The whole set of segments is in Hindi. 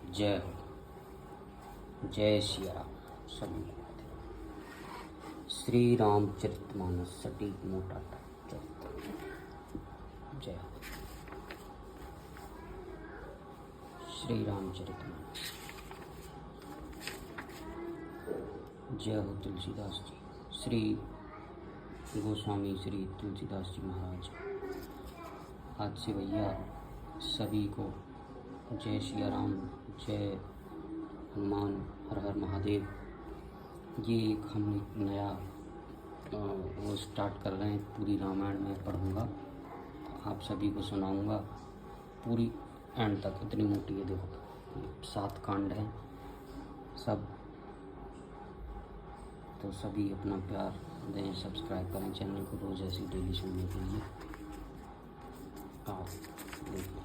जय हो। जय सिया राम। सभी को श्री रामचरितमानस सटीक मोटा चरित्र। जय हो। श्री रामचरितमानस। जय हो तुलसीदास जी। श्री गोस्वामी श्री तुलसीदास जी महाराज। आज से भैया सभी को जय सिया राम, जय हनुमान, हर हर महादेव। ये एक हम एक नया वो स्टार्ट कर रहे हैं। पूरी रामायण में पढ़ूंगा, आप सभी को सुनाऊंगा पूरी एंड तक। इतनी मोटी है, देखो 7 कांड हैं सब। तो सभी अपना प्यार दें, सब्सक्राइब करें चैनल को रोज़ ऐसी डेली सुनने के लिए। आओ देखिए।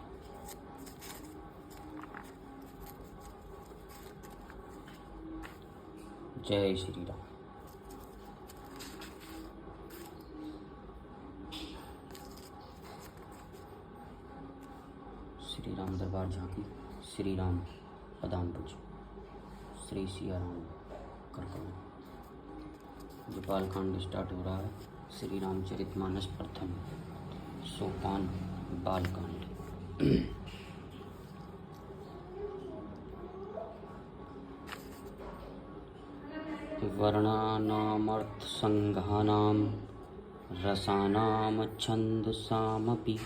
जय श्री राम। श्री राम दरबार झांकी, श्री राम पदाम्बुज, श्री सिया राम करकमल। जो बालकांड स्टार्ट हो रहा है। श्री रामचरितमानस प्रथम सोपान बालकांड। वर्णानामर्थसंघानां रसानां छन्दसामपि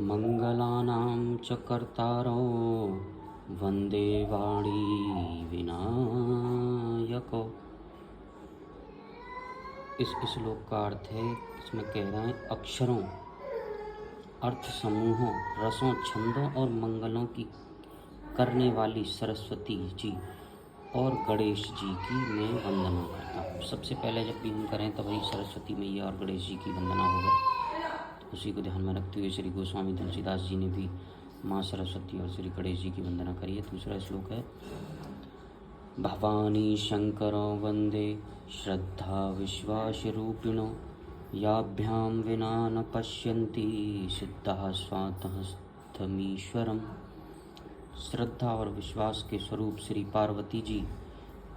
मंगलानां च कर्तारो वंदे वाणी विनायको। इस श्लोक का अर्थ है, इसमें कह रहे हैं अक्षरों, अर्थ समूहों, रसों, छंदों और मंगलों की करने वाली सरस्वती जी और गणेश जी की मैं वंदना करता हूँ। सबसे पहले जब भी हम करें तो वही सरस्वती मैया और गणेश जी की वंदना होगा। तो उसी को ध्यान में रखते हुए श्री गोस्वामी तुलसीदास जी ने भी माँ सरस्वती और श्री गणेश जी की वंदना करी है। दूसरा श्लोक है भवानी शंकरो वंदे श्रद्धा विश्वास रूपिणो याभ्यां विना न पश्यन्ति सिद्धाः स्वान्तस्थमीश्वरम्। श्रद्धा और विश्वास के स्वरूप श्री पार्वती जी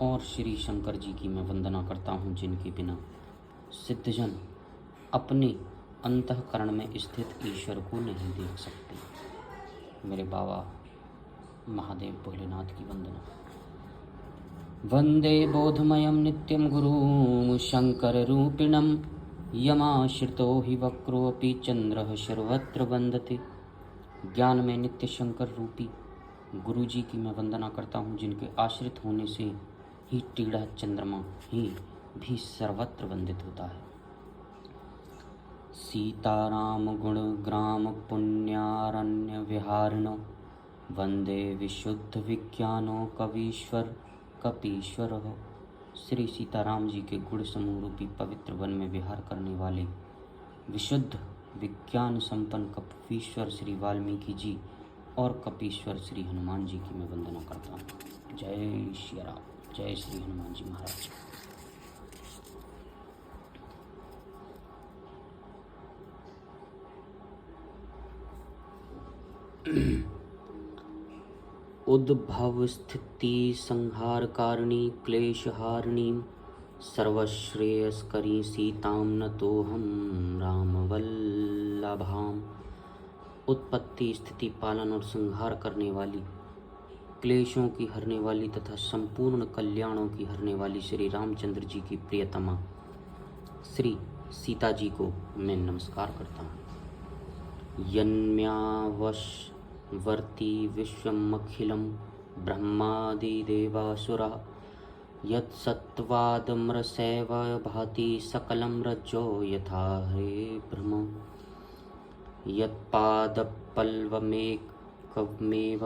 और श्री शंकर जी की मैं वंदना करता हूँ, जिनके बिना सिद्धजन अपने अंतःकरण में स्थित ईश्वर को नहीं देख सकते। मेरे बाबा महादेव भोलेनाथ की वंदना। वंदे बोधमयं नित्यं गुरुं शंकर रूपिणं यमाश्रितो हि वक्रोऽपि चंद्रः सर्वत्र वंदते। ज्ञान में नित्य शंकर रूपी गुरु जी की मैं वंदना करता हूँ, जिनके आश्रित होने से ही टेढ़ा चंद्रमा ही भी सर्वत्र वंदित होता है। सीताराम गुण ग्राम पुण्यारण्य विहारिणो वंदे विशुद्ध विज्ञानो कवीश्वर कपीश्वर हो। श्री सीताराम जी के गुण समूह रूपी पवित्र वन में विहार करने वाले विशुद्ध विज्ञान संपन्न कपीश्वर श्री वाल्मीकि जी और कपीश्वर श्री हनुमान जी की मैं वंदना करता हूँ। जय श्री राम, जय श्री हनुमान जी महाराज। उद्भव स्थिति संहार कारिणी क्लेश हारिणी सर्वश्रेयस्करी सीतां नतोऽहं राम वल्लभाम। उत्पत्ति, स्थिति, पालन और संहार करने वाली, क्लेशों की हरने वाली तथा संपूर्ण कल्याणों की हरने वाली श्री रामचंद्र जी की प्रियतमा श्री सीता जी को मैं नमस्कार करता हूँ। यन्म्यावशवर्ती विश्वमखिलं ब्रह्मादिदेवासुरा यत्सत्त्वादमृषैव भाति सकलं रज्जो यथा हे ब्रह्म। यत्पादपल्लवमेकमेव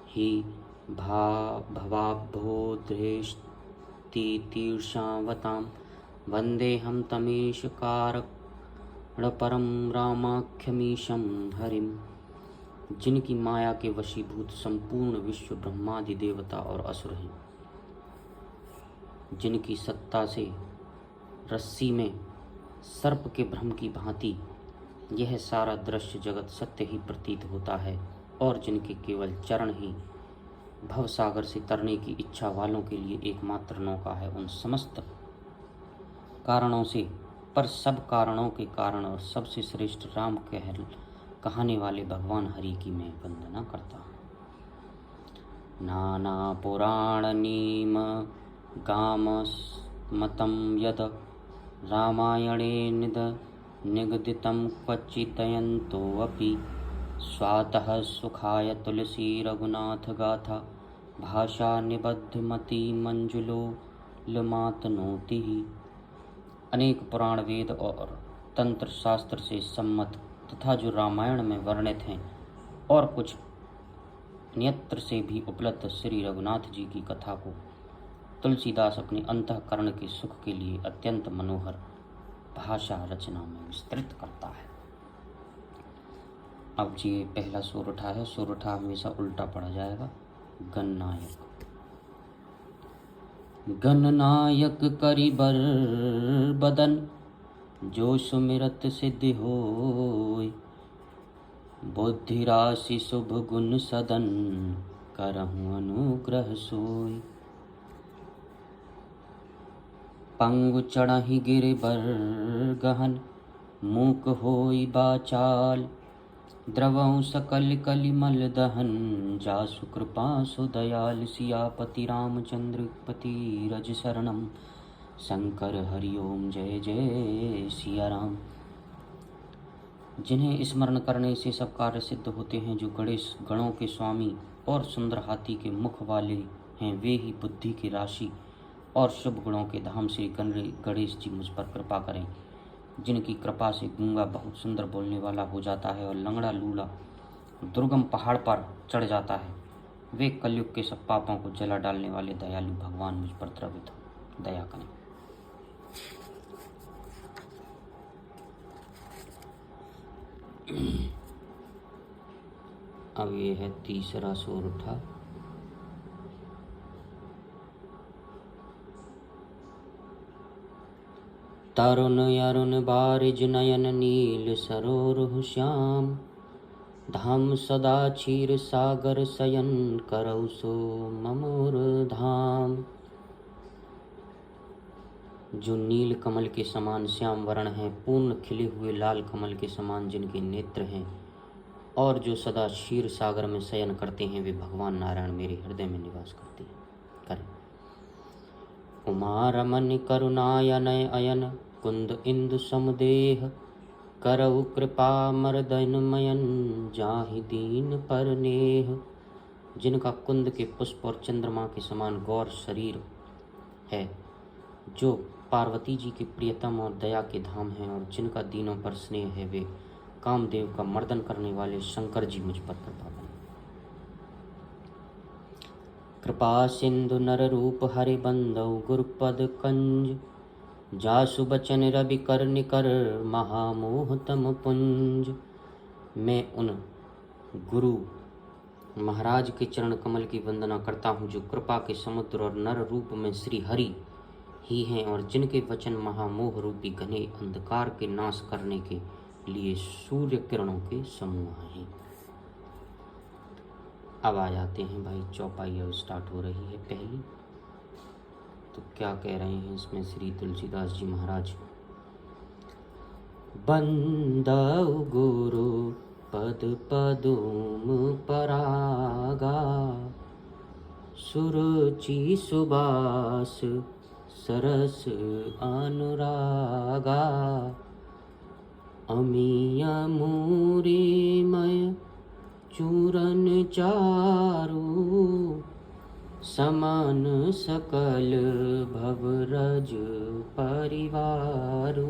हि भवाब्धोदृष्टितीर्षावतां वन्देऽहं तमेशकारणपरं रामाख्यमीशं हरिं। जिनकी माया के वशीभूत संपूर्ण विश्व ब्रह्मादि देवता और असुर हैं, जिनकी सत्ता से रस्सी में सर्प के भ्रम की भांति यह सारा दृश्य जगत सत्य ही प्रतीत होता है, और जिनके केवल चरण ही भवसागर से तरने की इच्छा वालों के लिए एकमात्र नौका है। उन समस्त कारणों से, पर सब कारणों के कारण और सबसे श्रेष्ठ राम कहने वाले भगवान हरि की मैं वंदना करता हूँ। नाना पुराणनीम गाम मतं यद रामायणे निगदितं क्वचिदयन्तोऽपि स्वातः सुखाय तुलसी रघुनाथ गाथा भाषा निबद्धमति मंजुलो लमातनोति। अनेक पुराण वेद और तंत्र शास्त्र से सम्मत तथा जो रामायण में वर्णित हैं और कुछ अन्यत्र से भी उपलब्ध श्री रघुनाथ जी की कथा को तुलसीदास अपने अंतःकरण के सुख के लिए अत्यंत मनोहर भाषा रचना में विस्तृत करता है। अब जी पहला सोरठा है। सोरठा हमेशा उल्टा पड़ा जाएगा। गणनायक। गणनायक करि बर बदन जो सुमिरत सिद्धि होय। बुद्धि राशि शुभ गुण सदन करहु अनुग्रह सोय। पंगु चढ़हि गिरि बर गहन मूक होई बाचाल। द्रवं सकल कलिमल दहन जासु कृपा सु दयाल। सियापति रामचंद्र पति रज शरणम शंकर हरिओम जय जय सिया राम। जिन्हें स्मरण करने से सब कार्य सिद्ध होते हैं, जो गणेश गणों के स्वामी और सुंदर हाथी के मुख वाले हैं, वे ही बुद्धि की राशि और शुभ गुणों के धाम श्री गणेश जी मुझ पर कृपा करें। जिनकी कृपा से गूंगा बहुत सुंदर बोलने वाला हो जाता है और लंगड़ा लूला दुर्गम पहाड़ पर चढ़ जाता है। वे कलयुग के सब पापों को जला डालने वाले दयालु भगवान मुझ पर द्रवित हो दया करें। अब ये है तीसरा सोरठा। तरुण अरुण बारिज नयन नील सरोरुह श्याम। धाम सदा क्षीर सागर शयन करौ सो ममोर धाम। जो नील कमल के समान श्याम वर्ण है, पूर्ण खिले हुए लाल कमल के समान जिनके नेत्र हैं और जो सदा क्षीर सागर में शयन करते हैं, वे भगवान नारायण मेरे हृदय में निवास करते करें। उमा रमन करुणायनय अयन कुंद इंदु समुदेह। करऊ कृपा मरदनमयन जाहि दीन पर नेह। जिनका कुंद के पुष्प और चंद्रमा के समान गौर शरीर है, जो पार्वती जी के प्रियतम और दया के धाम हैं, और जिनका दीनों पर स्नेह है, वे कामदेव का मर्दन करने वाले शंकर जी मुझ पर कृपा करें। कृपा सिंधु नर रूप हरि बंदौ गुरुपद कंज। जासु बचन रवि कर निकर महामोहतम पुंज। मैं उन गुरु महाराज के चरण कमल की वंदना करता हूँ, जो कृपा के समुद्र और नर रूप में श्री हरि ही हैं, और जिनके वचन महामोह रूपी घने अंधकार के नाश करने के लिए सूर्य किरणों के समूह हैं। अब आ जाते हैं भाई, चौपाई अब स्टार्ट हो रही है पहली। तो क्या कह रहे हैं इसमें श्री तुलसीदास जी महाराज। बंदौ गुरु पद पदुम परागा। सुरुचि सुबास सरस अनुरागा। अमीय मूरीमय चूरन चारु। समान सकल भवरज परिवारु।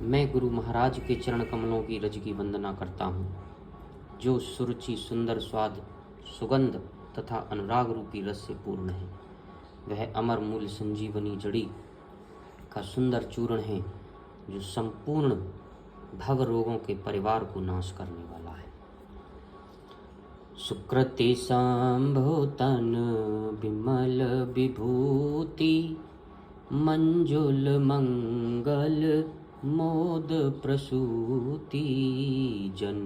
मैं गुरु महाराज के चरण कमलों की रज की वंदना करता हूँ, जो सुरुचि सुंदर स्वाद सुगंध तथा अनुराग रूपी रस से पूर्ण है। वह अमर मूल संजीवनी जड़ी का सुंदर चूर्ण है, जो संपूर्ण भव रोगों के परिवार को नाश करने वाला है। सुकृति संभोतन विमल विभूति। मंजुल मंगल मोद प्रसूति। जन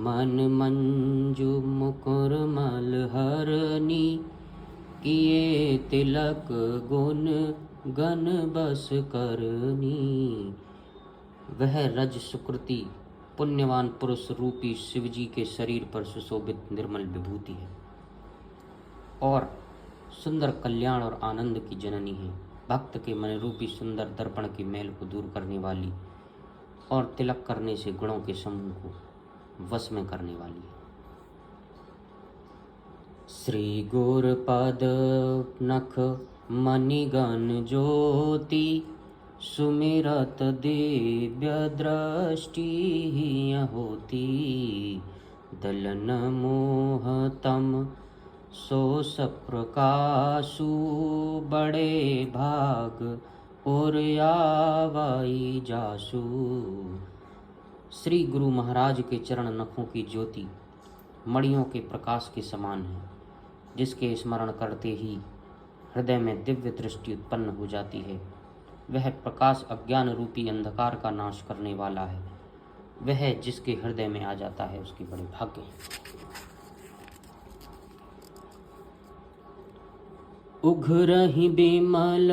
मन मंजु मुकुर मलहरनी, किए तिलक गुण गण बस करनी। वह रज सुकृति पुण्यवान पुरुष रूपी शिवजी के शरीर पर सुशोभित निर्मल विभूति है और सुंदर कल्याण और आनंद की जननी है। भक्त के मन रूपी सुंदर दर्पण की मैल को दूर करने वाली और तिलक करने से गुणों के समूह को वश में करने वाली है। श्री गुर पद नख मणिगण ज्योति, सुमिरत दिव्य दृष्टि होती। दलन मोह तम सो सप्रकाशु, बड़े भाग और आवाई जासु। श्री गुरु महाराज के चरण नखों की ज्योति मणियों के प्रकाश के समान है, जिसके स्मरण करते ही हृदय में दिव्य दृष्टि उत्पन्न हो जाती है। वह प्रकाश अज्ञान रूपी अंधकार का नाश करने वाला है। वह जिसके हृदय में आ जाता है उसकी बड़े भाग्य है। उघरहि बिमल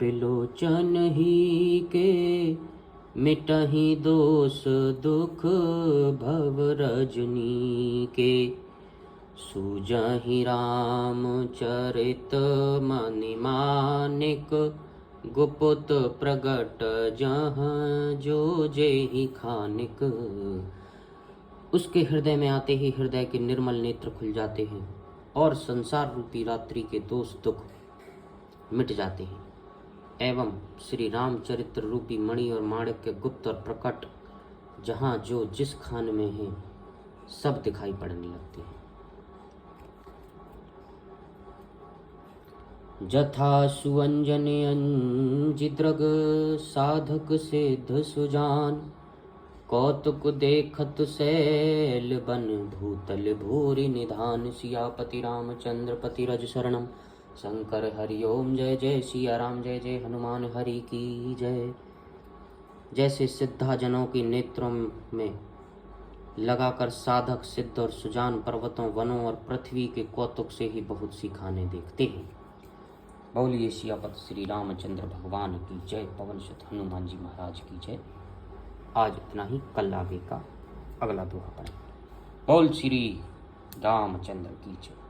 बिलोचन ही के, मिटहि दोष दुख भव रजनी के। सूजहि राम चरित मनि मानिक, गुप्त प्रगट जहाँ जो जेहि खानिक। उसके हृदय में आते ही हृदय के निर्मल नेत्र खुल जाते हैं और संसार रूपी रात्रि के दोष दुख मिट जाते हैं एवं श्री रामचरित्र रूपी मणि और माणिक के गुप्त और प्रकट जहाँ जो जिस खान में है सब दिखाई पड़ने लगते हैं। जथा सुअंजन अंजिद्रग, साधक सिद्ध सुजान। कौतुक देखत सैल बन, भूतल भूरि निधान। सियापति रामचंद्र पति रज शरणम, शंकर हरि ओम। जय जय सिया राम, जय जय हनुमान हरि की जय। जैसे सिद्धाजनों के नेत्रों में लगाकर साधक सिद्ध और सुजान पर्वतों वनों और पृथ्वी के कौतुक से ही बहुत सी खाने देखते हैं। बोलिए सियापति श्री रामचंद्र भगवान की जय। पवन सुत हनुमान जी महाराज की जय। आज इतना ही, कल आगे का अगला दोहा पढ़ें। बोल श्री रामचंद्र की जय।